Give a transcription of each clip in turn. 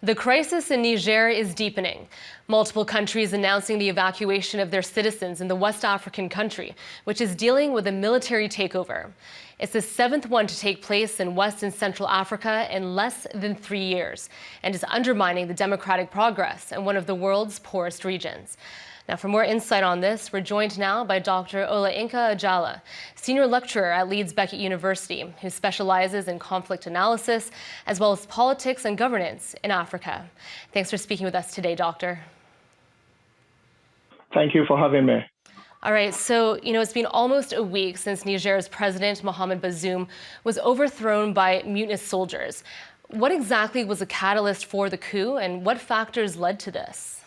The crisis in Niger is deepening. Multiple countries announcing the evacuation of their citizens in the West African country, which is dealing with a military takeover. It's the seventh one to take place in West and Central Africa in less than 3 years, and is undermining the democratic progress in one of the world's poorest regions. Now, for more insight on this, we're joined now by Dr. Olayinka Ajala, senior lecturer at Leeds Beckett University, who specializes in conflict analysis as well as politics and governance in Africa. Thanks for speaking with us today, Doctor. Thank you for having me. All right, so, it's been almost a week since Niger's President Mohamed Bazoum was overthrown by mutinous soldiers. What exactly was the catalyst for the coup, and what factors led to this?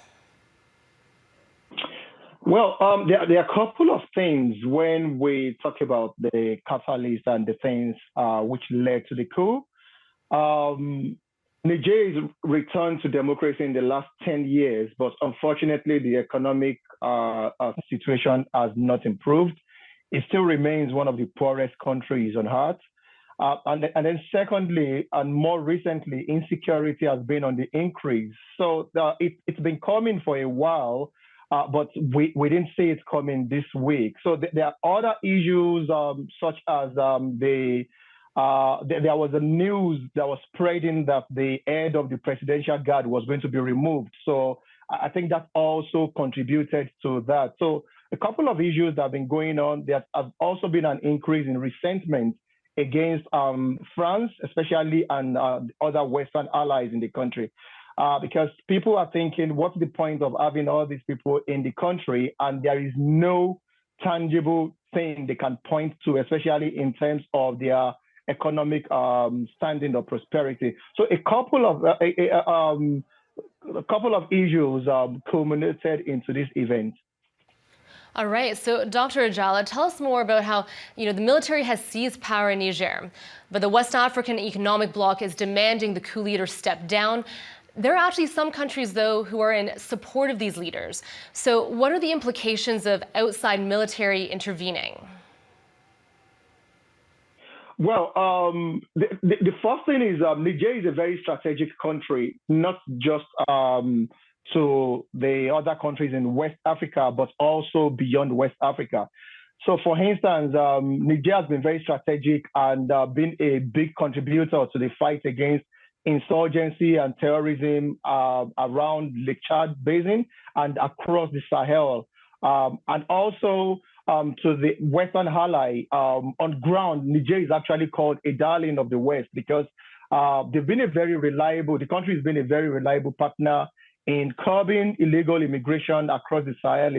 Well, there are a couple of things when we talk about the catalyst and the things which led to the coup. Niger's returned to democracy in the last 10 years, but unfortunately, the economic situation has not improved. It still remains one of the poorest countries on earth. And then secondly, and more recently, insecurity has been on the increase. So it's been coming for a while, but we didn't see it coming this week. So there are other issues such as there was a news that was spreading that the head of the presidential guard was going to be removed. So I think that also contributed to that. So a couple of issues that have been going on. There has also been an increase in resentment against France, especially, and other Western allies in the country. Because people are thinking, what's the point of having all these people in the country, and there is no tangible thing they can point to, especially in terms of their economic standing or prosperity. So a couple of issues culminated into this event. All right, so Dr. Ajala, tell us more about how the military has seized power in Niger, but the West African economic bloc is demanding the coup leader step down. There are actually some countries, though, who are in support of these leaders. So what are the implications of outside military intervening? Well, the first thing is Niger is a very strategic country, not just to the other countries in West Africa, but also beyond West Africa. So, for instance, Niger has been very strategic and been a big contributor to the fight against insurgency and terrorism around Lake Chad Basin and across the Sahel. And also to the Western ally on ground, Niger is actually called a darling of the West because the country has been a very reliable partner in curbing illegal immigration across the Sahel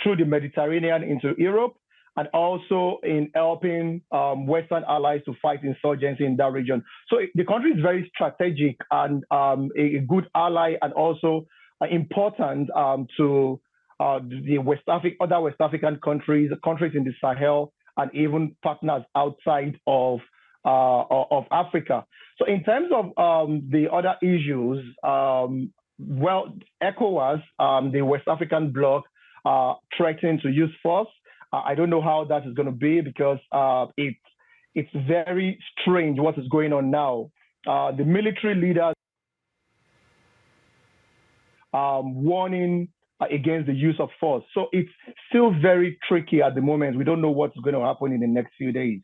through the Mediterranean into Europe, and also in helping Western allies to fight insurgency in that region. So the country is very strategic and a good ally, and also important to the other West African countries in the Sahel, and even partners outside of Africa. So in terms of the other issues, ECOWAS, the West African bloc, threatening to use force. I don't know how that is going to be because it's very strange what is going on now. The military leaders warning against the use of force. So it's still very tricky at the moment. We don't know what's going to happen in the next few days.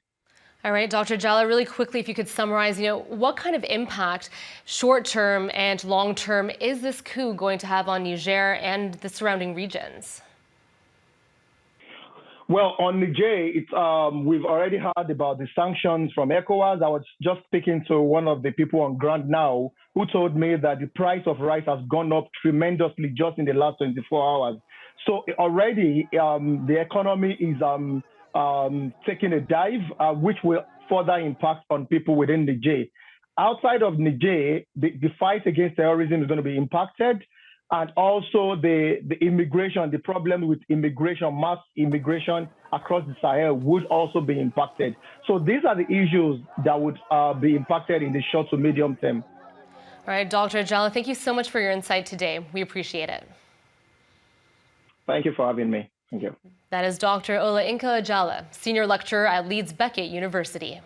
All right, Dr. Ajala, really quickly, if you could summarize, what kind of impact, short-term and long-term, is this coup going to have on Niger and the surrounding regions? Well, on Niger, we've already heard about the sanctions from ECOWAS. I was just speaking to one of the people on ground now who told me that the price of rice has gone up tremendously just in the last 24 hours. So already the economy is taking a dive, which will further impact on people within Niger. Outside of Niger, the fight against terrorism is going to be impacted. And also the immigration, the problem with immigration, mass immigration across the Sahel would also be impacted. So these are the issues that would be impacted in the short to medium term. All right, Dr. Ajala, thank you so much for your insight today. We appreciate it. Thank you for having me. Thank you. That is Dr. Olayinka Ajala, senior lecturer at Leeds Beckett University.